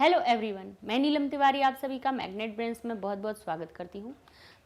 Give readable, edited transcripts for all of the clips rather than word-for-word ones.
Hello everyone, मैं नीलम तिवारी आप सभी का मैग्नेट ब्रेन्स में बहुत बहुत स्वागत करती हूँ।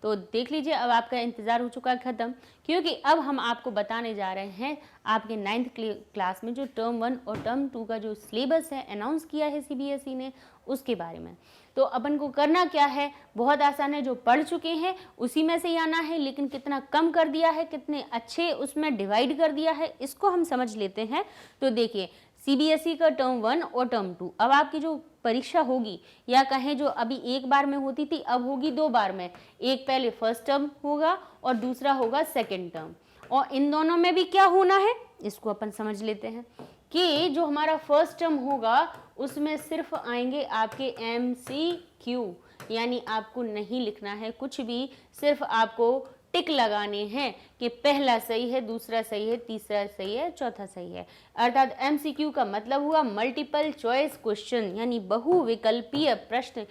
तो देख लीजिए, अब आपका इंतज़ार हो चुका है ख़त्म, क्योंकि अब हम आपको बताने जा रहे हैं आपके 9th क्लास में जो टर्म 1 और टर्म 2 का जो सिलेबस है अनाउंस किया है सीबीएसई ने, उसके बारे में। तो अपन को करना क्या है, बहुत आसान है, जो पढ़ चुके हैं उसी में से ही आना है, लेकिन कितना कम कर दिया है, कितने अच्छे उसमें डिवाइड कर दिया है, इसको हम समझ लेते हैं। तो देखिए, सीबीएसई का टर्म 1 और टर्म 2, अब आपकी जो परीक्षा होगी, या कहें जो अभी एक बार में होती थी अब होगी 2 बार में, एक पहले फर्स्ट टर्म होगा और दूसरा होगा सेकंड टर्म। और इन दोनों में भी क्या होना है इसको अपन समझ लेते हैं कि जो हमारा फर्स्ट टर्म होगा उसमें सिर्फ आएंगे आपके MCQ, यानी आपको नहीं लिखना है कुछ भी, सिर्फ आपको टिक लगाने हैं कि पहला सही है, दूसरा सही है, तीसरा सही है, चौथा सही है। अर्थात MCQ का मतलब हुआ मल्टीपल चॉइस क्वेश्चन, यानी बहुविकल्पीय प्रश्न,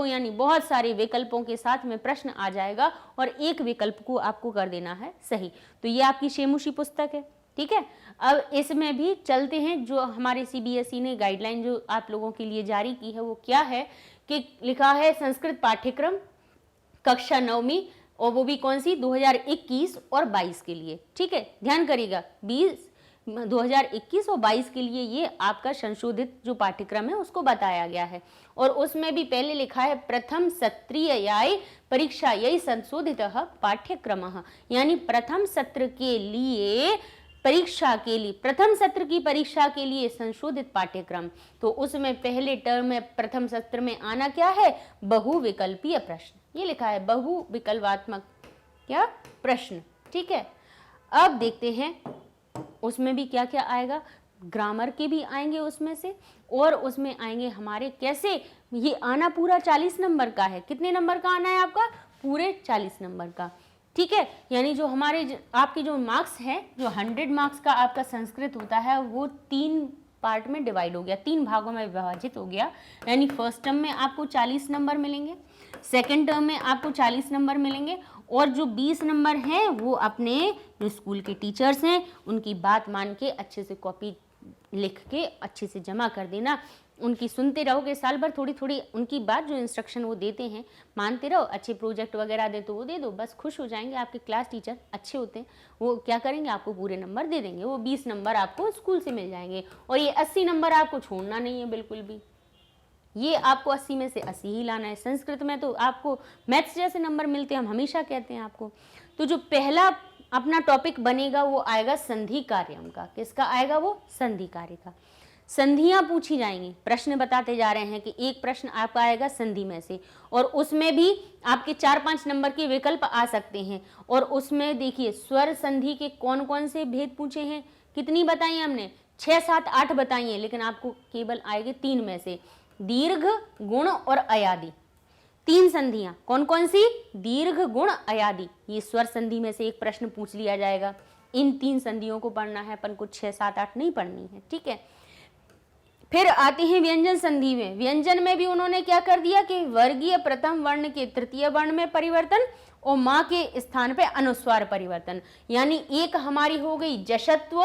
यानी बहुत सारे विकल्पों के साथ में प्रश्न आ जाएगा और एक विकल्प को आपको कर देना है सही। तो ये आपकी शेमुशी पुस्तक है, ठीक है। अब इसमें भी चलते हैं, जो हमारे सीबीएसई ने गाइडलाइन जो आप लोगों के लिए जारी की है वो क्या है कि लिखा है संस्कृत पाठ्यक्रम कक्षा 9वीं, और वो भी कौन सी, 2021 और 22 के लिए, ठीक है। ध्यान करिएगा, 2021 और 22 के लिए ये आपका संशोधित जो पाठ्यक्रम है उसको बताया गया है। और उसमें भी पहले लिखा है प्रथम सत्रीय परीक्षा यही संशोधित पाठ्यक्रम, यानी प्रथम सत्र के लिए परीक्षा के लिए, प्रथम सत्र की परीक्षा के लिए संशोधित पाठ्यक्रम। तो उसमें पहले टर्म में प्रथम सत्र में आना क्या है, बहुविकल्पीय प्रश्न, ये लिखा है बहुविकल्पात्मक क्या प्रश्न, ठीक है। अब देखते हैं उसमें भी क्या क्या आएगा, ग्रामर के भी आएंगे उसमें से, और उसमें आएंगे हमारे कैसे, ये आना पूरा 40 नंबर का है। कितने नंबर का आना है आपका, पूरे 40 नंबर का, ठीक है। यानी जो हमारे आपके जो मार्क्स हैं, जो 100 मार्क्स का आपका संस्कृत होता है वो 3 पार्ट में डिवाइड हो गया, 3 भागों में विभाजित हो गया। यानी फर्स्ट टर्म में आपको 40 नंबर मिलेंगे, सेकंड टर्म में आपको 40 नंबर मिलेंगे, और जो 20 नंबर हैं वो अपने जो स्कूल के टीचर्स हैं उनकी बात मान के अच्छे से कॉपी लिख के अच्छे से जमा कर देना। उनकी सुनते रहोगे साल भर, थोड़ी थोड़ी उनकी बात, जो इंस्ट्रक्शन वो देते हैं मानते रहो, अच्छे प्रोजेक्ट वगैरह दे तो वो दे दो, बस खुश हो जाएंगे। आपके क्लास टीचर अच्छे होते हैं, वो क्या करेंगे, आपको पूरे नंबर दे देंगे। वो 20 नंबर आपको स्कूल से मिल जाएंगे, और ये 80 नंबर आपको छोड़ना नहीं है बिल्कुल भी, ये आपको 80 में से 80 ही लाना है। संस्कृत में तो आपको मैथ्स जैसे नंबर मिलते हैं, हम हमेशा कहते हैं आपको। तो जो पहला अपना टॉपिक बनेगा वो आएगा संधि कार्यम का। किसका आएगा, वो संधि कार्य का। संधियां पूछी जाएंगी, प्रश्न बताते जा रहे हैं कि एक प्रश्न आपका आएगा संधि में से, और उसमें भी आपके 4-5 नंबर के विकल्प आ सकते हैं। और उसमें देखिए स्वर संधि के कौन कौन से भेद पूछे हैं, कितनी बताई हमने, 6, 7, 8 बताई हैं, लेकिन आपको केवल आएंगे 3 में से, दीर्घ, गुण और अयादि। 3 संधियां कौन कौन सी, दीर्घ, गुण, अयादि। ये स्वर संधि में से एक प्रश्न पूछ लिया जाएगा। इन 3 संधियों को पढ़ना है अपन को, 6, 7, 8 नहीं पढ़नी है, ठीक है। फिर आते हैं व्यंजन संधि में। व्यंजन में भी उन्होंने क्या कर दिया कि वर्गीय प्रथम वर्ण के तृतीय वर्ण में परिवर्तन और माँ के स्थान पे अनुस्वार परिवर्तन। यानी एक हमारी हो गई जशत्व,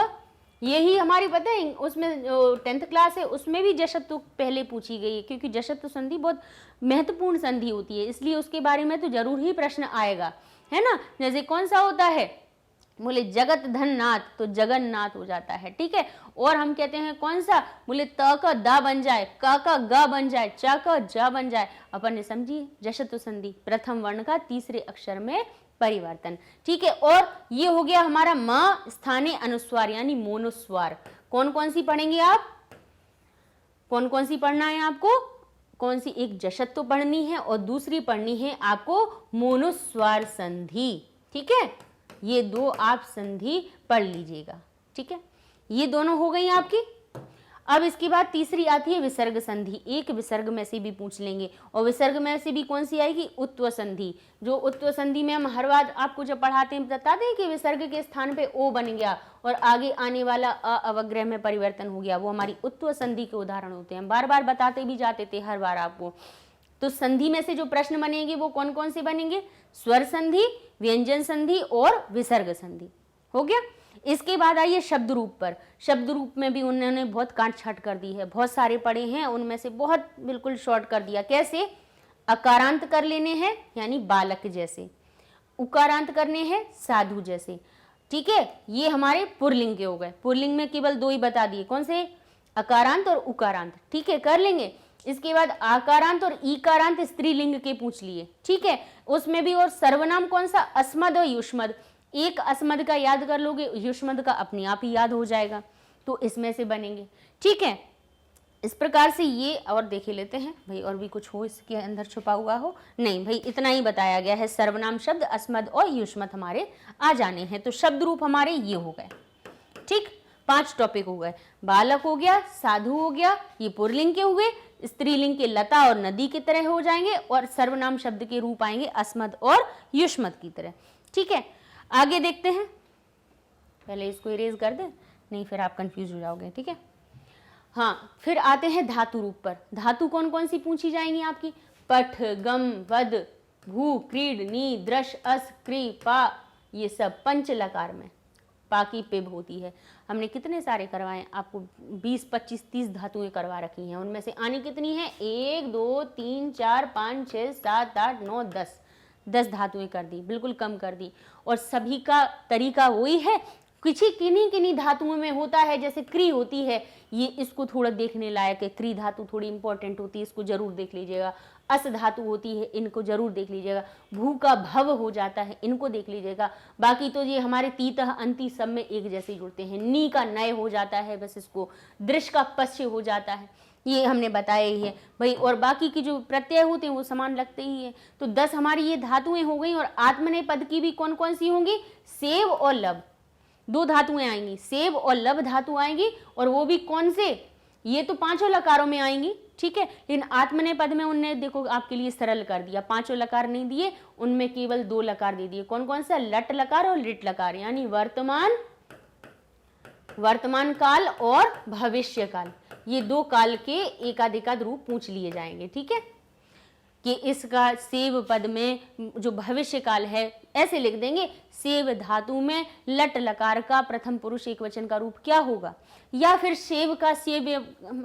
यही हमारी पता है उसमें 10th क्लास है उसमें भी जशत्व पहले पूछी गई है, क्योंकि जशत्व संधि बहुत महत्वपूर्ण संधि होती है, इसलिए उसके बारे में तो जरूर ही प्रश्न आएगा, है ना। जैसे कौन सा होता है, बोले जगत धन नाथ, तो जगन्नाथ हो जाता है, ठीक है। और हम कहते हैं कौन सा, बोले त का दा बन जाए, का ग बन जाए, चा का जा बन जाए, अपन ने समझी जशत्व संधि, प्रथम वर्ण का तीसरे अक्षर में परिवर्तन, ठीक है। और ये हो गया हमारा माँ स्थानीय अनुस्वार यानी मोनुस्वार। कौन कौन सी पढ़ेंगे आप, कौन कौन सी पढ़ना है आपको, कौन सी, एक जशत्व पढ़नी है और दूसरी पढ़नी है आपको मोनुस्वार संधि, ठीक है। ये 2 आप संधि पढ़ लीजिएगा, ठीक है। ये दोनों हो गई आपकी। अब इसके बाद तीसरी आती है विसर्ग संधि, एक विसर्ग में से भी पूछ लेंगे, और विसर्ग में से भी कौन सी आएगी, उत्व संधि। जो उत्व संधि में हम हर बार आपको जब पढ़ाते हैं बता दें कि विसर्ग के स्थान पे ओ बन गया और आगे आने वाला अ अवग्रह में परिवर्तन हो गया, वो हमारी उत्व संधि के उदाहरण होते हैं। बार बार बताते भी जाते थे हर बार आपको। तो संधि में से जो प्रश्न बनेंगे वो कौन कौन से बनेंगे, स्वर संधि, व्यंजन संधि और विसर्ग संधि, हो गया। इसके बाद आइए शब्द रूप पर। शब्द रूप में भी उन्होंने बहुत काट छाट कर दी है, बहुत सारे पढ़े हैं, उनमें से बहुत बिल्कुल शॉर्ट कर दिया। कैसे? अकारांत कर लेने हैं यानी बालक जैसे, उकारांत करने हैं साधु जैसे। ठीक है, ये हमारे पुरलिंग के हो गए। पुरलिंग में केवल 2 ही बता दिए, कौन से? अकारांत और उकारांत। ठीक है, कर लेंगे। इसके बाद आकारांत और ईकारांत स्त्रीलिंग के पूछ लिए। ठीक है, उसमें भी और सर्वनाम कौन सा? अस्मद और युष्मद। एक अस्मद का याद कर लोगे, युष्मद का अपने आप ही याद हो जाएगा, तो इसमें से बनेंगे। ठीक है, इस प्रकार से ये और देख ही लेते हैं भाई, और भी कुछ हो इसके अंदर छुपा हुआ हो? नहीं भाई, इतना ही बताया गया है। सर्वनाम शब्द अस्मद और युष्मद हमारे आ जाने हैं। तो शब्द रूप हमारे ये हो गए। ठीक, 5 टॉपिक हो गए। बालक हो गया, साधु हो गया, ये पुरलिंग के हुए, स्त्रीलिंग के लता और नदी की तरह हो जाएंगे, और सर्वनाम शब्द के रूप आएंगे अस्मद और युष्मद की तरह। ठीक है, आगे देखते हैं। पहले इसको इरेज कर दे, नहीं फिर आप कंफ्यूज हो जाओगे। ठीक है, हाँ, फिर आते हैं धातु रूप पर। धातु कौन कौन सी पूछी जाएंगी आपकी? पठ, गम, वद, भू, क्रीड, नी, दृश, अस, क्री, पा, ये सब पंच लकार में पा की पिब होती है। हमने कितने सारे करवाए आपको? 20, 25, 30 धातुएं करवा रखी हैं। उनमें से आनी कितनी है? 1, 2, 3, 4, 5, 6, 7, 8, 9, 10 धातुएं कर दी, बिल्कुल कम कर दी। और सभी का तरीका वही है। किन्हीं किन्हीं धातुओं में होता है, जैसे क्री होती है, ये इसको थोड़ा देखने लायक है। क्री धातु थोड़ी इंपॉर्टेंट होती है, इसको जरूर देख लीजिएगा। अस धातु होती है, इनको जरूर देख लीजिएगा। भू का भव हो जाता है, इनको देख लीजिएगा। बाकी तो ये हमारे तीतः अंति सब में एक जैसे जुड़ते हैं। नी का नय हो जाता है, बस इसको। दृश्य का पश्य हो जाता है, ये हमने बताया ही है भाई। और बाकी की जो प्रत्यय होते हैं वो समान लगते ही है। तो 10 हमारी ये धातुएं हो गई। और आत्मनेय पद की भी कौन कौन सी होंगी? सेव और लब, 2 धातुएं आएंगी। सेव और लब धातु आएंगी, और वो भी कौन से? ये तो 5 लकारों में आएंगी। ठीक है, लेकिन आत्मनेय पद में उनने देखो आपके लिए सरल कर दिया, 5 लकार नहीं दिए, उनमें केवल 2 लकार दे दिए। कौन कौन सा? लट लकार और लिट लकार, यानी वर्तमान काल और भविष्य काल। ये 2 काल के एकाधिकाध रूप पूछ लिए जाएंगे। ठीक है, कि इसका सेव पद में जो भविष्य काल है ऐसे लिख देंगे। सेव धातु में लट लकार का प्रथम पुरुष एकवचन का रूप क्या होगा? या फिर सेव का सेव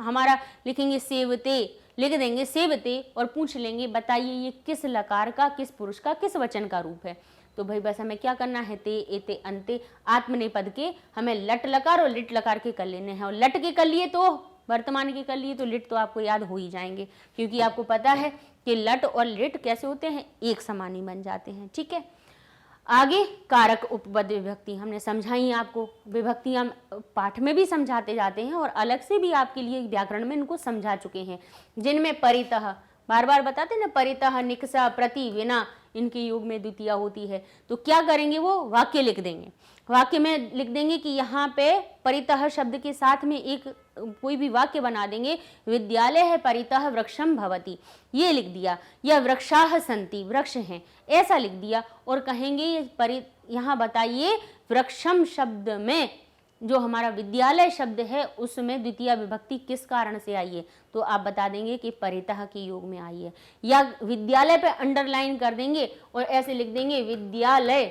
हमारा लिखेंगे सेवते, लिख देंगे सेवते, और पूछ लेंगे बताइए ये किस लकार का, किस पुरुष का, किस वचन का रूप है? तो भाई बस हमें क्या करना है? ते, एते, अंते, आत्मनेय पद के हमें लट लकार और लिट लकार के कर लेने हैं। और लट के कर लिए तो वर्तमान के कर लिए, तो लिट तो आपको याद हो ही जाएंगे, क्योंकि आपको पता है कि लट और लिट कैसे होते हैं? एक समान ही बन जाते हैं। ठीक है, आगे कारक उपपद विभक्ति हमने समझाई आपको। विभक्ति हम पाठ में भी समझाते जाते हैं, और अलग से भी आपके लिए व्याकरण में इनको समझा चुके हैं, जिनमें परितः, बार बार बताते ना, परितः, निकषा, प्रति, विना, इनके योग में द्वितीय होती है। तो क्या करेंगे? वो वाक्य लिख देंगे। वाक्य में लिख देंगे कि यहाँ पे परितः शब्द के साथ में एक कोई भी वाक्य बना देंगे। विद्यालय है परितः वृक्षम भवति, ये लिख दिया। या वृक्षाः सन्ति, वृक्ष हैं, ऐसा लिख दिया। और कहेंगे यहाँ बताइए वृक्षम शब्द में जो हमारा विद्यालय शब्द है उसमें द्वितीय विभक्ति किस कारण से आई है? तो आप बता देंगे कि परितः के योग में आई है। या विद्यालय पे अंडरलाइन कर देंगे और ऐसे लिख देंगे विद्यालय।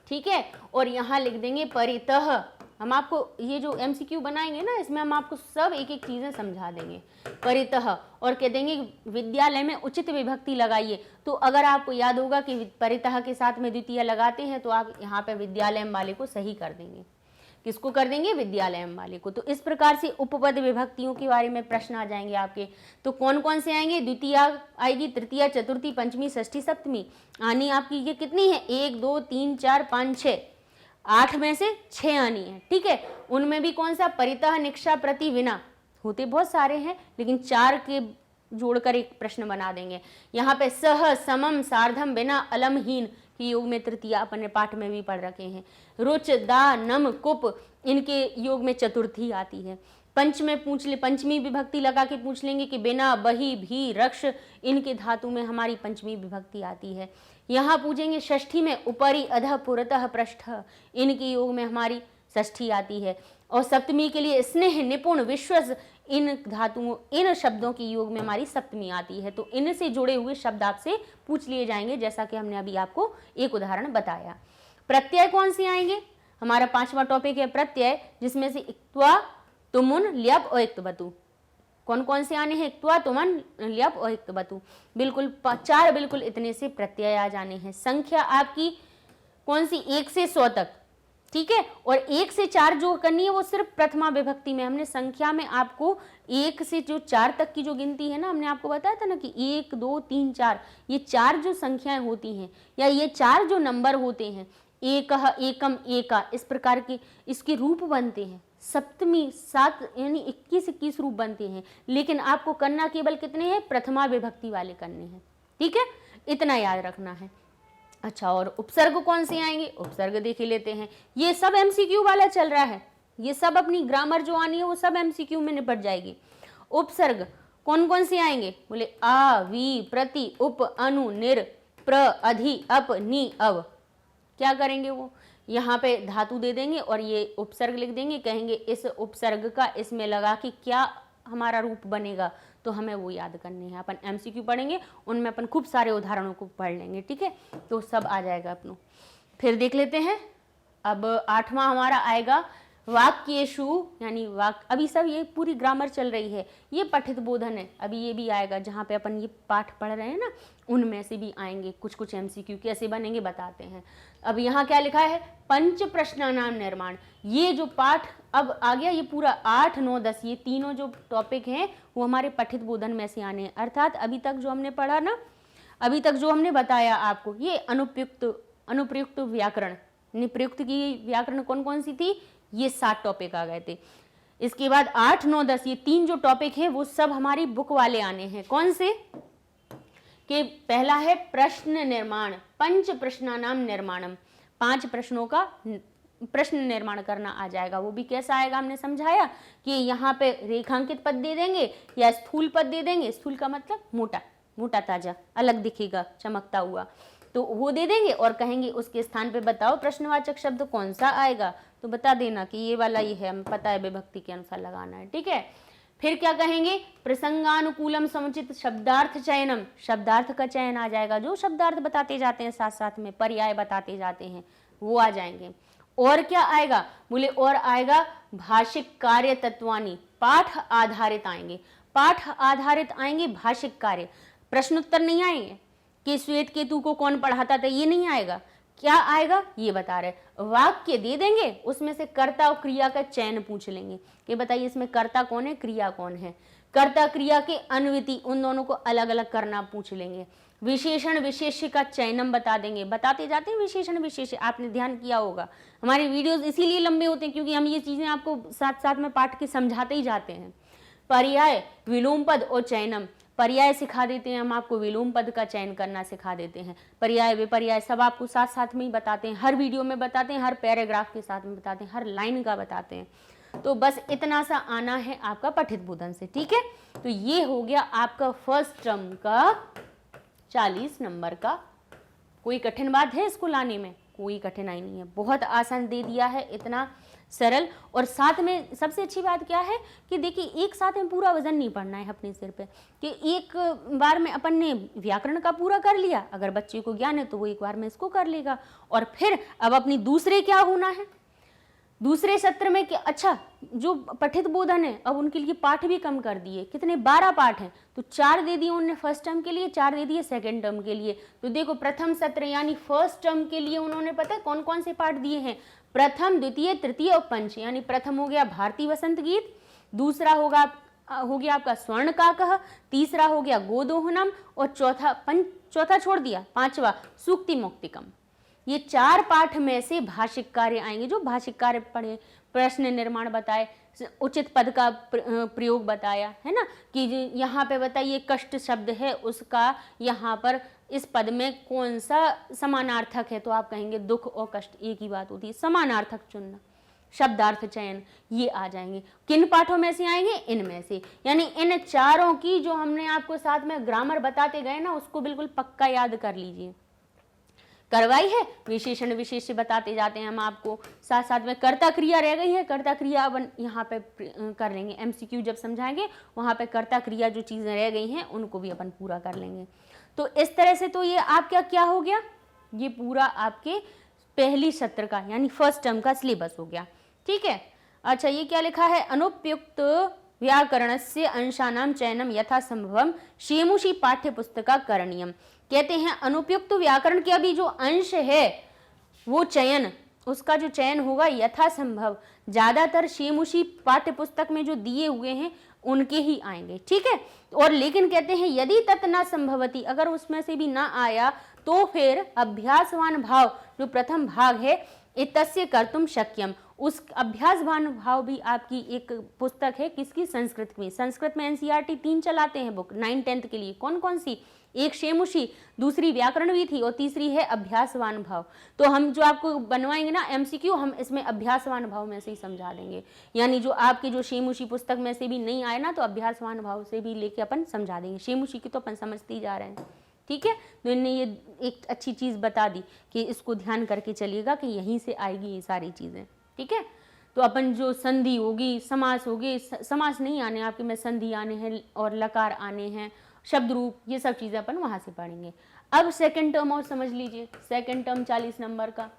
ठीक है, और यहाँ लिख देंगे परितः। हम आपको ये जो MCQ बनाएंगे ना, इसमें हम आपको सब एक एक चीजें समझा देंगे। परितः, और कह देंगे विद्यालय में उचित विभक्ति लगाइए। तो अगर आपको याद होगा कि परितः के साथ में द्वितीय लगाते हैं, तो आप यहाँ पे विद्यालय वाले को सही कर देंगे। किसको कर देंगे? विद्यालय वाले को। तो इस प्रकार से उपपद विभक्तियों के बारे में प्रश्न आ जाएंगे आपके। तो कौन कौन से आएंगे? द्वितीय आएगी, तृतीय, चतुर्थी, पंचमी, षष्ठी, सप्तमी आनी आपकी। ये कितनी है? 1, 2, 3, 4, 5, 6, 8 में से 6 आनी है। ठीक है, उनमें भी कौन सा? परितः, निकषा, प्रति, विना। होते बहुत सारे हैं, लेकिन 4 के जोड़कर एक प्रश्न बना देंगे। यहाँ पे सह, समम, सार्धम, बिना, अलमहीन की योग में तृतीया अपने पाठ में भी पढ़ रखे हैं। रुच, दा, नम, कुप, इनके योग में चतुर्थी आती है। पंच में पूछ ले, पंचमी विभक्ति लगा के पूछ लेंगे कि बिना, बही, भी, रक्ष, इनके धातु में हमारी पंचमी विभक्ति आती है। यहाँ पूछेंगे षष्ठी में उपरि, अधः, पुरतः, पृष्ठ, इनके योग में हमारी षष्ठी आती है। और सप्तमी के लिए स्नेह, निपुण, विश्वस, इन धातुओं, इन शब्दों की योग में हमारी सप्तमी आती है। तो इनसे जुड़े हुए शब्द आपसे पूछ लिए जाएंगे, जैसा कि हमने अभी आपको एक उदाहरण बताया। प्रत्यय कौन से आएंगे? हमारा 5वां टॉपिक है प्रत्यय, जिसमें से इक्त्वा, तुमुन, ल्यप और इक्तबतु। कौन कौन से आने हैं? इक्त्वा, तुमन, ल्यप और इक्तबतु। बिल्कुल 4 बिल्कुल इतने से प्रत्यय आ जाने हैं। संख्या आपकी कौन सी? 1 से 100 तक, ठीक है। और 1 से 4 जो करनी है वो सिर्फ प्रथमा विभक्ति में। हमने संख्या में आपको 1 से जो 4 तक की जो गिनती है ना, हमने आपको बताया था ना कि 1 2 3 4, ये 4 जो संख्याएं होती हैं या ये 4 जो नंबर होते हैं, एकह, एकम, एका, इस प्रकार के इसके रूप बनते हैं। सप्तमी 7 यानी 21 रूप बनते हैं, लेकिन आपको करना केवल कितने हैं? प्रथमा विभक्ति वाले करने हैं, ठीक है, इतना याद रखना है। अच्छा, और उपसर्ग कौन से आएंगे? उपसर्ग देख ही लेते हैं। ये सब एमसीक्यू वाला चल रहा है, ये सब अपनी ग्रामर जो आनी है वो सब एमसीक्यू में निपट जाएगी। उपसर्ग कौन कौन से आएंगे? बोले आ, वी, प्रति, उप, अनु, निर, प्र, अधि, अप, नि, अव। क्या करेंगे? वो यहाँ पे धातु दे देंगे और ये उपसर्ग लिख देंगे, कहेंगे इस उपसर्ग का इसमें लगा कि क्या हमारा रूप बनेगा, तो हमें वो याद करने हैं। अपन एमसीक्यू पढ़ेंगे, उनमें अपन खूब सारे उदाहरणों को पढ़ लेंगे, ठीक है, तो सब आ जाएगा अपनों। फिर देख लेते हैं, अब 8वां हमारा आएगा वाक्येषु, यानी वाक्य। अभी सब ये पूरी ग्रामर चल रही है, ये पठित बोधन है, अभी ये भी आएगा जहाँ पे अपन ये पाठ पढ़ रहे हैं ना, उनमें से भी आएंगे कुछ कुछ एमसीक्यू। कैसे बनेंगे बताते हैं। अब यहाँ क्या लिखा है? पंच प्रश्नानाम निर्माण। ये जो पाठ अब आ गया, ये पूरा 8 9 10 ये तीनों जो टॉपिक हैं वो हमारे पठित बोधन में से आने हैं। अर्थात अभी तक जो हमने पढ़ा ना, अभी तक जो हमने बताया आपको, ये अनुप्रयुक्त व्याकरण, निप्रयुक्त की व्याकरण कौन कौन सी थी, ये 7 टॉपिक आ गए थे। इसके बाद 8 9 10 ये 3 जो टॉपिक हैं वो सब हमारी बुक वाले आने हैं। कौन से? कि पहला है प्रश्न निर्माण, पंच प्रश्नानाम निर्माणम, 5 प्रश्नों का प्रश्न निर्माण करना आ जाएगा। वो भी कैसा आएगा? हमने समझाया कि यहाँ पे रेखांकित पद दे देंगे या स्थूल पद दे देंगे। स्थूल का मतलब मोटा, मोटा ताजा, अलग दिखेगा, चमकता हुआ, तो वो दे देंगे और कहेंगे उसके स्थान पे बताओ प्रश्नवाचक शब्द कौन सा आएगा, तो बता देना कि ये वाला ही है, हमें पता है, विभक्ति के अनुसार लगाना है, ठीक है। फिर क्या कहेंगे? प्रसंगानुकूलम समुचित शब्दार्थ चयनम, शब्दार्थ का चयन आ जाएगा। जो शब्दार्थ बताते जाते हैं साथ साथ में पर्याय बताते जाते हैं वो आ जाएंगे। और क्या आएगा? बोले और आएगा भाषिक कार्य तत्वानी, पाठ आधारित आएंगे, पाठ आधारित आएंगे भाषिक कार्य। प्रश्नोत्तर नहीं आएंगे कि श्वेत केतु को कौन पढ़ाता था, ये नहीं आएगा। क्या आएगा ये बता रहे। वाक्य दे देंगे, उसमें से कर्ता और क्रिया का चयन पूछ लेंगे कि बताइए इसमें कर्ता कौन है, क्रिया कौन है। कर्ता क्रिया के अन्विति, उन दोनों को अलग अलग करना पूछ लेंगे। विशेषण विशेष्य का चयनम बता देंगे। बताते जाते हैं विशेषण विशेष्य, आपने ध्यान किया होगा। हमारे वीडियोस इसीलिए लंबे होते हैं क्योंकि हम ये चीजें आपको साथ साथ में पाठ के समझाते ही जाते हैं। पर्याय, विलोम पद और चयनम, पर्याय सिखा देते हैं हम आपको, विलोम पद का चयन करना सिखा देते हैं। पर्याय विपर्याय सब आपको साथ साथ में ही बताते हैं, हर वीडियो में बताते हैं, हर पैराग्राफ के साथ में बताते हैं, हर लाइन का बताते हैं। तो बस इतना सा आना है आपका पठित बोधन से, ठीक है। तो ये हो गया आपका फर्स्ट टर्म का 40 नंबर का। कोई कठिन बात है इसको लाने में? कोई कठिनाई नहीं है, बहुत आसान दे दिया है, इतना सरल। और साथ में सबसे अच्छी बात क्या है कि देखिए एक साथ में पूरा वजन नहीं पड़ना है अपने सिर पे कि एक बार में अपन ने व्याकरण का पूरा कर लिया। अगर बच्चे को ज्ञान है तो वो एक बार में इसको कर लेगा और फिर अब अपनी दूसरे क्या होना है, दूसरे सत्र में कि अच्छा जो पठित बोधन है अब उनके लिए पाठ भी कम कर दिए। कितने? 12 पाठ हैं, तो 4 दे दिए उन्होंने फर्स्ट टर्म के लिए, 4 दे दिए सेकंड टर्म के लिए। तो देखो प्रथम सत्र यानी फर्स्ट टर्म के लिए उन्होंने पता है कौन कौन से पाठ दिए हैं? प्रथम, द्वितीय, तृतीय और पंच। यानी प्रथम हो गया भारतीय वसंत गीत, दूसरा हो गया आपका स्वर्ण काकः, तीसरा हो गया गोदोहनम और चौथा छोड़ दिया, 5वां सूक्ति मुक्तिकम। ये 4 पाठ में से भाषिक कार्य आएंगे। जो भाषिक कार्य पढ़े, प्रश्न निर्माण बताए, उचित पद का प्रयोग बताया है ना, कि यहाँ पे बताइए कष्ट शब्द है, उसका यहाँ पर इस पद में कौन सा समानार्थक है, तो आप कहेंगे दुख और कष्ट एक ही बात होती है, समानार्थक चुनना। शब्दार्थ चयन ये आ जाएंगे। किन पाठों में से आएंगे? इनमें से। यानी इन चारों की जो हमने आपको साथ में ग्रामर बताते गए ना, उसको बिल्कुल पक्का याद कर लीजिए। करवाई है, विशेषण विशेष्य बताते जाते हैं हम आपको, साथ साथ में कर्ता क्रिया रह गई है, कर्ता क्रिया अपन यहाँ पे कर लेंगे। एमसीक्यू जब समझाएंगे वहाँ पे कर्ता क्रिया जो चीज़ें रह गई हैं उनको भी अपन पूरा कर लेंगे। तो इस तरह से तो ये आपका क्या हो गया, ये पूरा आपके पहली सत्र का यानी फर्स्ट टर्म का सिलेबस हो गया। ठीक है, अच्छा ये क्या लिखा है, अनुपयुक्त व्याकरणस्य अंशानाम चयनम यथासंभवम शेमुषी पाठ्य पुस्तका करणीयम। कहते हैं अनुपयुक्त व्याकरण के अभी जो अंश है वो चयन, उसका जो चयन होगा यथासंभव ज्यादातर शेमुषी पाठ्य पुस्तक में जो दिए हुए हैं उनके ही आएंगे। ठीक है, और लेकिन कहते हैं यदि तत् न संभवती, अगर उसमें से भी ना आया तो फिर अभ्यासवान भाव जो प्रथम भाग है इतस्य कर्तुम शक्यम, उस अभ्यासवान भाव भी आपकी एक पुस्तक है किसकी, संस्कृत में। संस्कृत में एनसीईआरटी 3 चलाते हैं बुक 9 10th के लिए। कौन कौन सी, एक शेमुषी, दूसरी व्याकरण भी थी और तीसरी है अभ्यासवान भाव। तो हम जो आपको बनवाएंगे ना एमसीक्यू, हम इसमें अभ्यासवान भाव में से ही समझा देंगे, यानी जो आपकी जो शेमुषी पुस्तक में से भी नहीं आए ना तो अभ्यासवान भाव से भी लेके अपन समझा देंगे। शेमुषी की तो अपन समझते ही जा रहे हैं। ठीक है, तो इन्हें ये एक अच्छी चीज बता दी कि इसको ध्यान करके चलिएगा कि यहीं से आएगी ये सारी चीजें। ठीक है, तो अपन जो संधि होगी, समास होगी, समास नहीं आने आपके में, संधि आने हैं और लकार आने हैं, शब्द रूप, ये सब चीजें अपन वहां से पढ़ेंगे। अब सेकंड टर्म और समझ लीजिए, सेकंड टर्म 40 नंबर का,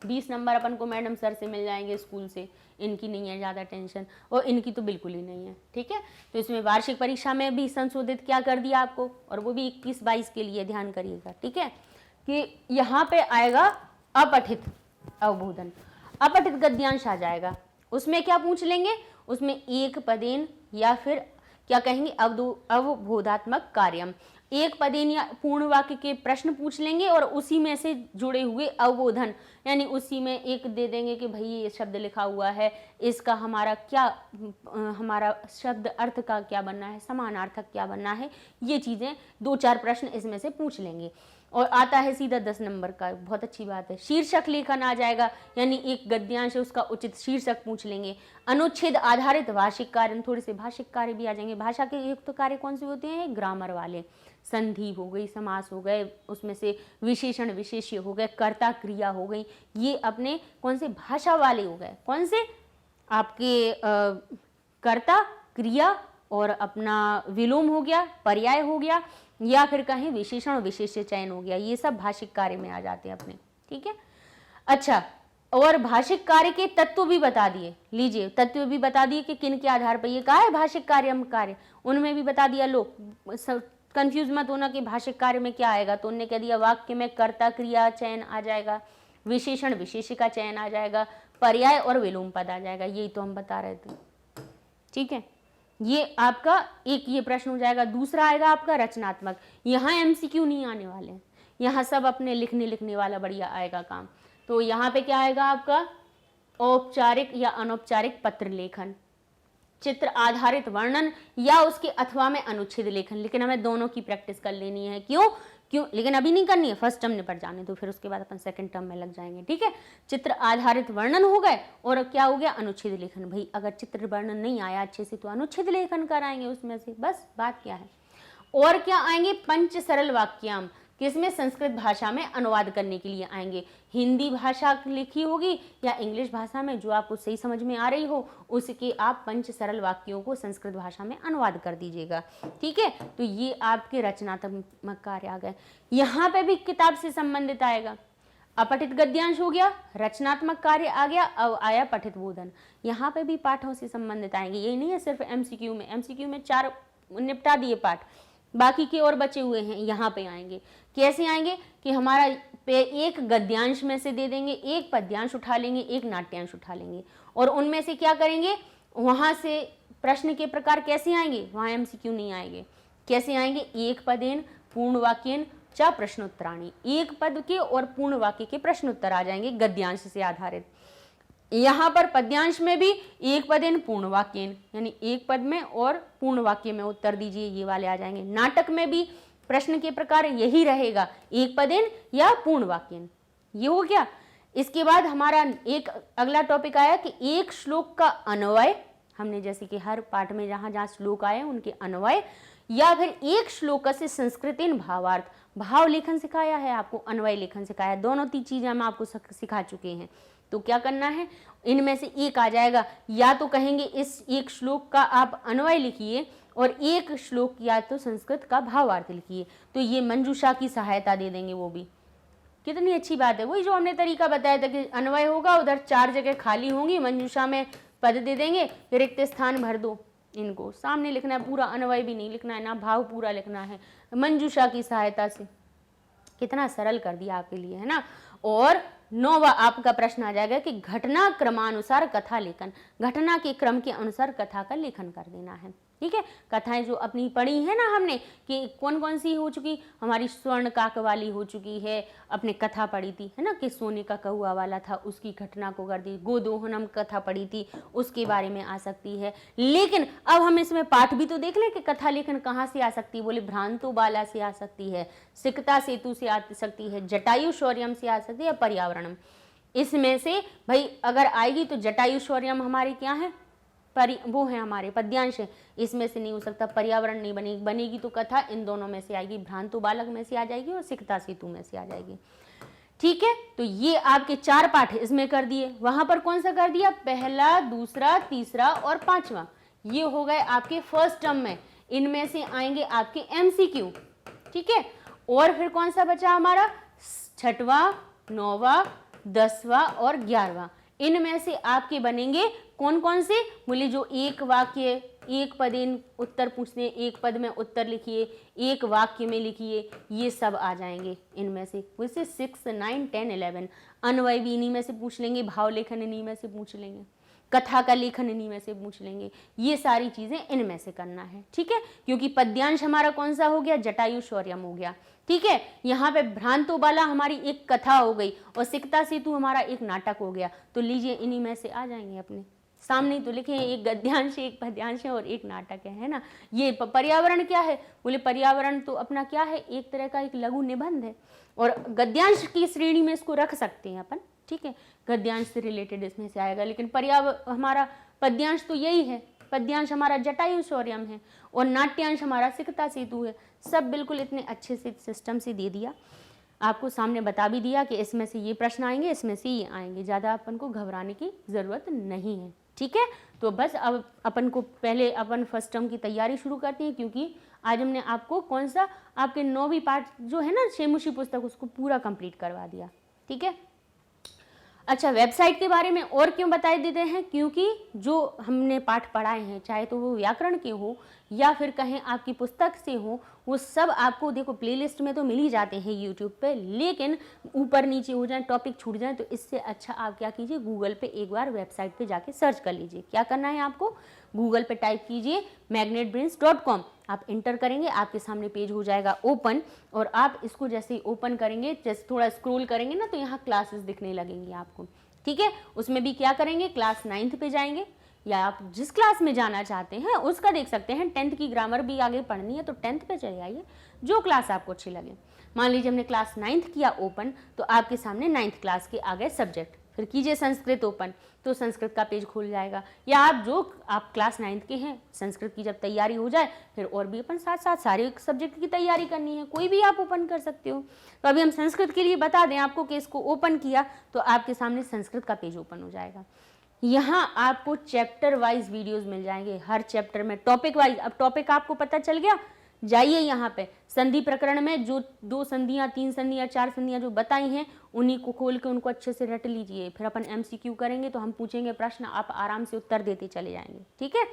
20 नंबर अपन को मैडम सर से मिल जाएंगे स्कूल से, इनकी नहीं है ज़्यादा टेंशन, और इनकी तो बिल्कुल ही नहीं है। ठीक है, तो इसमें वार्षिक परीक्षा में भी संशोधित क्या कर दिया आपको, और वो भी 21-22 के लिए ध्यान करिएगा। ठीक है, कि यहाँ पे आएगा अपठित अवबोधन, अपठित गद्यांश आ जाएगा। उसमें क्या पूछ लेंगे, उसमें एक पदेन या फिर क्या कहेंगे अवबोधात्मक कार्यम, एक पदेन या पूर्ण वाक्य के प्रश्न पूछ लेंगे और उसी में से जुड़े हुए अवबोधन, यानी उसी में एक दे देंगे कि भाई ये शब्द लिखा हुआ है, इसका हमारा क्या, हमारा शब्द अर्थ का क्या बनना है, समानार्थक क्या बनना है, ये चीज़ें 2-4 प्रश्न इसमें से पूछ लेंगे। और आता है सीधा 10 नंबर का, बहुत अच्छी बात है, शीर्षक लेखन आ जाएगा, यानी एक गद्यांश है उसका उचित शीर्षक पूछ लेंगे। अनुच्छेद आधारित भाषिक कार्य, थोड़े से भाषिक कार्य भी आ जाएंगे। भाषा के युक्त कार्य कौन से होते हैं, ग्रामर वाले, संधि हो गई, समास हो गए, उसमें से विशेषण विशेष्य हो गए, कर्ता क्रिया हो गई, ये अपने कौन से भाषा वाले हो गए, कौन से आपके कर्ता क्रिया और अपना विलोम हो गया, पर्याय हो गया, या फिर कहें विशेषण विशेष्य चयन हो गया, ये सब भाषिक कार्य में आ जाते हैं अपने। ठीक है, अच्छा, और भाषिक कार्य के तत्व भी बता दिए, लीजिए तत्व भी बता दिए कि किन के आधार पर ये कहा है भाषिक कार्य कार्य, उनमें भी बता दिया। लोग कंफ्यूज मत होना कि भाषिक कार्य में क्या आएगा, तो उन्होंने कह दिया वाक्य में कर्ता क्रिया चयन आ जाएगा, विशेषण विशेष्य का चयन आ जाएगा, पर्याय और विलोम पद आ जाएगा, यही तो हम बता रहे थे। ठीक है, ये आपका एक ये प्रश्न हो जाएगा। दूसरा आएगा आपका रचनात्मक, यहाँ एमसीक्यू नहीं आने वाले हैं, यहाँ सब अपने लिखने वाला बढ़िया आएगा काम। तो यहाँ पे क्या आएगा आपका, औपचारिक या अनौपचारिक पत्र लेखन, चित्र आधारित वर्णन या उसके अथवा में अनुच्छेद लेखन। लेकिन हमें दोनों की प्रैक्टिस कर लेनी है, क्यों, लेकिन अभी नहीं करनी है, फर्स्ट टर्म निपट जाने तो फिर उसके बाद अपन सेकंड टर्म में लग जाएंगे। ठीक है, चित्र आधारित वर्णन हो गए और क्या हो गया, अनुच्छेद लेखन। भाई अगर चित्र वर्णन नहीं आया अच्छे से तो अनुच्छेद लेखन कराएंगे उसमें से, बस बात क्या है। और क्या आएंगे, पंच सरल वाक्याम, किसमें, संस्कृत भाषा में अनुवाद करने के लिए आएंगे। हिंदी भाषा लिखी होगी या इंग्लिश भाषा में जो आपको सही समझ में आ रही हो, उसके आप पंच सरल वाक्यों को संस्कृत भाषा में अनुवाद कर दीजिएगा। ठीक है, तो ये आपके रचनात्मक कार्य आ गए। यहाँ पे भी किताब से संबंधित आएगा, अपठित गद्यांश हो गया, रचनात्मक कार्य आ गया, अब आया पठित बोधन। यहाँ पे भी पाठों से संबंधित आएंगे, यही नहीं है सिर्फ एमसीक्यू में, एमसीक्यू में 4 निपटा दिए पाठ, बाकी के और बचे हुए हैं, यहाँ पे आएंगे। कैसे आएंगे कि हमारा पे एक गद्यांश में से दे देंगे, एक पद्यांश उठा लेंगे, एक नाट्यांश उठा लेंगे, और उनमें से क्या करेंगे, वहां से प्रश्न के प्रकार कैसे आएंगे, वहां एमसीक्यू नहीं आएंगे। कैसे आएंगे, एक पदेन पूर्ण वाक्यन चा प्रश्नोत्तराणी, एक पद के और पूर्ण वाक्य के प्रश्नोत्तर आ जाएंगे गद्यांश से आधारित। यहाँ पर पद्यांश में भी एक पदेन पूर्ण वाक्यन, यानी एक पद में और पूर्ण वाक्य में उत्तर दीजिए, ये वाले आ जाएंगे। नाटक में भी प्रश्न के प्रकार यही रहेगा, एक पदेन या पूर्ण वाक्यन, ये हो गया। इसके बाद हमारा एक अगला टॉपिक आया कि एक श्लोक का अन्वय, हमने जैसे कि हर पाठ में जहां जहां श्लोक आए उनके अन्वय, या फिर एक श्लोक से संस्कृतिन भावार्थ, भाव लेखन सिखाया है आपको, अन्वय लेखन सिखाया है, दोनों 3 चीजें हम आपको सिखा चुके हैं। तो क्या करना है, इनमें से एक आ जाएगा, या तो कहेंगे इस एक श्लोक का आप अन्वय लिखिए और एक श्लोक या तो संस्कृत का भावार्थ लिखिए, तो ये मंजूषा की सहायता दे देंगे वो भी। कितनी अच्छी बात है। वही जो हमने तरीका बताया था कि अन्वय होगा, उधर 4 जगह खाली होंगी, मंजूषा में पद दे देंगे, फिर रिक्त स्थान भर दो। इनको सामने लिखना है, पूरा अन्वय भी नहीं लिखना है, ना भाव पूरा लिखना है, मंजूषा की सहायता से। कितना सरल कर दिया आपके लिए, है ना। और 9वां आपका प्रश्न आ जाएगा कि घटना क्रमानुसार कथा लेखन, घटना के क्रम के अनुसार कथा का लेखन कर देना है। ठीक है, कथाएं जो अपनी पढ़ी है ना हमने कि कौन कौन सी हो चुकी, हमारी स्वर्ण काक वाली हो चुकी है, अपने कथा पढ़ी थी, है ना, कि सोने का कौआ वाला था, उसकी घटना को कर दी। गोदोहनम कथा पढ़ी थी, उसके बारे में आ सकती है। लेकिन अब हम इसमें पाठ भी तो देख लें कि कथा लेखन कहाँ से आ सकती है। बोले भ्रांतो बाला से आ सकती है, सिकता सेतु से आ सकती है, जटायु शौर्यम से आ सकती है, पर्यावरणम। इसमें से भाई अगर आएगी तो जटायु शौर्यम हमारे क्या है, वो है हमारे पद्यांश है, इसमें से नहीं हो सकता। पर्यावरण नहीं बनेगी, बनेगी तो कथा इन दोनों में से आएगी, भ्रांतो बालक में से आ जाएगी और सिकता सेतु में से आ जाएगी। ठीक है, तो ये आपके 4 पाठ इसमें कर दिए। वहां पर कौन सा कर दिया, पहला, दूसरा, तीसरा और 5वां, ये हो गए आपके फर्स्ट टर्म में। इनमें से आएंगे आपके MCQ। ठीक है, और फिर कौन सा बचा हमारा, 6वां, 9वां, 10वां और 11वां। इनमें से आपके बनेंगे कौन कौन से, बोले जो एक वाक्य, एक पद इन उत्तर पूछने, एक पद में उत्तर लिखिए, एक वाक्य में लिखिए, ये सब आ जाएंगे इनमें से। वैसे 6, 9, 10, 11 अन्वय भी इन्हीं में से पूछ लेंगे, भाव लेखन इन्हीं में से पूछ लेंगे, कथा का लेखन इन्हीं में से पूछ लेंगे। ये सारी चीजें इनमें से करना है। ठीक है, क्योंकि पद्यांश हमारा कौन सा हो गया, जटायु शौर्यम हो गया। ठीक है, यहाँ पे भ्रांतो बाला हमारी एक कथा हो गई और सिकता सेतु हमारा एक नाटक हो गया। तो लीजिए इन्हीं में से आ जाएंगे अपने सामने। तो लिखे एक गद्यांश, एक पद्यांश है और एक नाटक है ना। ये पर्यावरण क्या है, बोले पर्यावरण तो अपना क्या है, एक तरह का एक लघु निबंध है और गद्यांश की श्रेणी में इसको रख सकते हैं अपन। ठीक है, गद्यांश से रिलेटेड इसमें से आएगा, लेकिन हमारा पद्यांश तो यही है, पद्यांश हमारा जटायु शौर्यम है और नाट्यांश हमारा सिकता सेतु है। सब बिल्कुल इतने अच्छे से सिस्टम से दे दिया, आपको सामने बता भी दिया कि इसमें से ये प्रश्न आएंगे, इसमें से ये आएंगे, ज़्यादा अपन को घबराने की ज़रूरत नहीं है। ठीक है, तो बस अब अपन को पहले अपन फर्स्ट टर्म की तैयारी शुरू करते हैं, क्योंकि आज हमने आपको कौन सा, आपके 9वीं पाठ जो है ना शेमुशी पुस्तक, उसको पूरा कंप्लीट करवा दिया। ठीक है, अच्छा, वेबसाइट के बारे में और क्यों बताए देते हैं, क्योंकि जो हमने पाठ पढ़ाए हैं, चाहे तो वो व्याकरण के हो या फिर कहें आपकी पुस्तक से हो, वो सब आपको देखो प्लेलिस्ट में तो मिल ही जाते हैं यूट्यूब पे, लेकिन ऊपर नीचे हो जाए, टॉपिक छूट जाए, तो इससे अच्छा आप क्या कीजिए, गूगल पे एक बार वेबसाइट पे जाके सर्च कर लीजिए। क्या करना है आपको, गूगल पे टाइप कीजिए magnetbrains.com, आप इंटर करेंगे, आपके सामने पेज हो जाएगा ओपन, और आप इसको जैसे ही ओपन करेंगे, जैसे थोड़ा स्क्रॉल करेंगे ना, तो यहाँ क्लासेस दिखने लगेंगी आपको। ठीक है, उसमें भी क्या करेंगे, क्लास 9th पे जाएंगे, या आप जिस क्लास में जाना चाहते हैं उसका देख सकते हैं। 10th की ग्रामर भी आगे पढ़नी है तो 10th पे चले आइए, जो क्लास आपको अच्छी लगे। मान लीजिए हमने क्लास 9th किया ओपन, तो आपके सामने 9th क्लास के आ गए सब्जेक्ट, फिर कीजिए संस्कृत ओपन, तो संस्कृत का पेज खुल जाएगा। या आप क्लास 9th के हैं, संस्कृत की जब तैयारी हो जाए, फिर और भी अपन साथ साथ सारे सब्जेक्ट की तैयारी करनी है, कोई भी आप ओपन कर सकते हो। तो अभी हम संस्कृत के लिए बता दें आपको कि इसको ओपन किया तो आपके सामने संस्कृत का पेज ओपन हो जाएगा। यहाँ आपको चैप्टर वाइज वीडियोस मिल जाएंगे, हर चैप्टर में टॉपिक वाइज। अब टॉपिक आपको पता चल गया, जाइए यहाँ पे संधि प्रकरण में जो 2 संधियाँ, 3 संधियाँ, 4 संधियाँ जो बताई हैं, उन्हीं को खोल के उनको अच्छे से रट लीजिए। फिर अपन MCQ करेंगे तो हम पूछेंगे प्रश्न, आप आराम से उत्तर देते चले जाएंगे। ठीक है,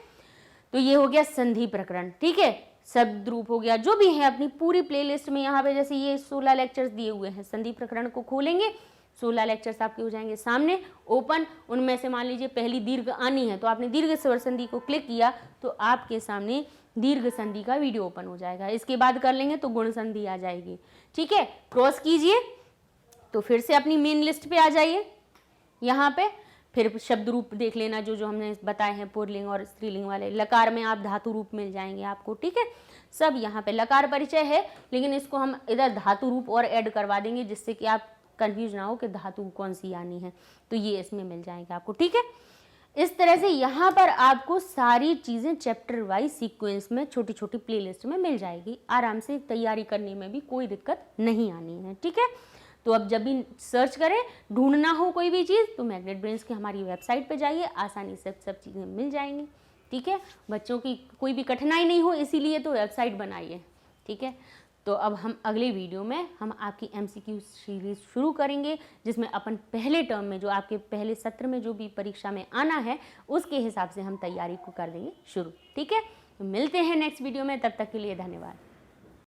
तो ये हो गया संधि प्रकरण। ठीक है, शब्द रूप हो गया, जो भी है अपनी पूरी प्लेलिस्ट में यहाँ पे जैसे ये 16 लेक्चर्स दिए हुए हैं, संधि प्रकरण को खोलेंगे, 16 लेक्चर्स आपके हो जाएंगे सामने ओपन। उनमें से मान लीजिए पहली दीर्घ आनी है, तो आपने दीर्घ स्वर संधि को क्लिक किया तो आपके सामने दीर्घ संधि का वीडियो ओपन हो जाएगा। इसके बाद कर लेंगे तो गुण संधि आ जाएगी। ठीक है, क्रॉस कीजिए तो फिर से अपनी मेन लिस्ट पे आ जाइए। यहाँ पे फिर शब्द रूप देख लेना, जो जो हमने बताए हैं पुल्लिंग और स्त्रीलिंग वाले। लकार में आप धातु रूप मिल जाएंगे आपको। ठीक है, सब यहाँ पे लकार परिचय है, लेकिन इसको हम इधर धातु रूप और ऐड करवा देंगे, जिससे कि आप कंफ्यूज ना हो कि धातु कौन सी आनी है, तो ये इसमें मिल जाएगा आपको। ठीक है, इस तरह से यहाँ पर आपको सारी चीज़ें चैप्टर वाइज सीक्वेंस में छोटी छोटी प्लेलिस्ट में मिल जाएगी। आराम से तैयारी करने में भी कोई दिक्कत नहीं आनी है। ठीक है, तो अब जब भी सर्च करें, ढूंढना हो कोई भी चीज़, तो मैग्नेट ब्रेन्स की हमारी वेबसाइट पे जाइए, आसानी से सब चीज़ें मिल जाएंगी। ठीक है, बच्चों की कोई भी कठिनाई नहीं हो, इसीलिए तो वेबसाइट बनाई है। ठीक है, तो अब हम अगले वीडियो में हम आपकी MCQ सीरीज शुरू करेंगे, जिसमें अपन पहले टर्म में जो आपके पहले सत्र में जो भी परीक्षा में आना है उसके हिसाब से हम तैयारी को कर देंगे शुरू। ठीक है, तो मिलते हैं नेक्स्ट वीडियो में, तब तक के लिए धन्यवाद।